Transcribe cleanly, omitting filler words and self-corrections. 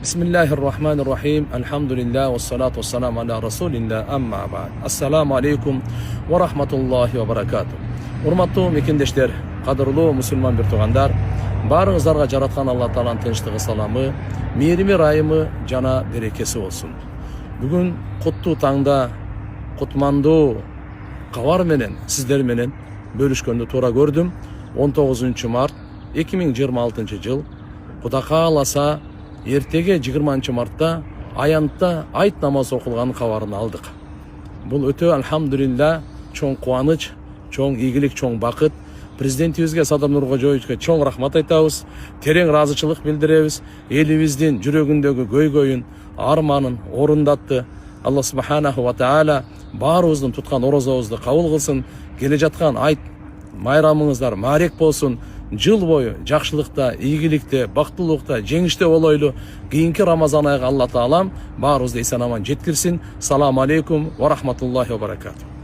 Bismillahirrahmanirrahim. Alhamdulillah ve salatu ve selamu ala Rasulillah amma ba'd. Assalamu alaikum ve rahmatullahi ve barakatuh. Urmatlı mekendешler, qadırlı musulman bir tuğandar, barыңыздарга жараткан Алла Тааланын тынчтыгы саламы, мээрими райымы жана берекеси болсун. Бүгүн куттуу таңда кутмандуу кабар менен сиздер менен бөлүшкөндү туура көрдүм. 19 март 2026 жыл. Кудай кааласа эртеге 20 мартта аянтта айт намазы окулганын кабарын алдык. Бул өтө алхамдулилла чоң кубаныч, чоң ийгилик, чоң бакыт. Президентибизге Садыр Нуркожоевичке чоң рахмат айтабыз, терең ыраазычылык билдиребиз. Элибиздин жүрөгүндөгү көйгөйүн, арманын орундатты. Алла субханаху ва таала баарыбыздын туткан орозобузду кабыл кылсын. Келе жаткан айт майрамыңыздар маарек болсун. Жыл бою жакшылыкта, ийгиликте, бактылыкта, жеңиште болойлу. Кийинки Рамазан айга Алла Таалам баарыбызды эсен аман жеткирсин. Салам алейкум ва рахматуллахи ва баракатух.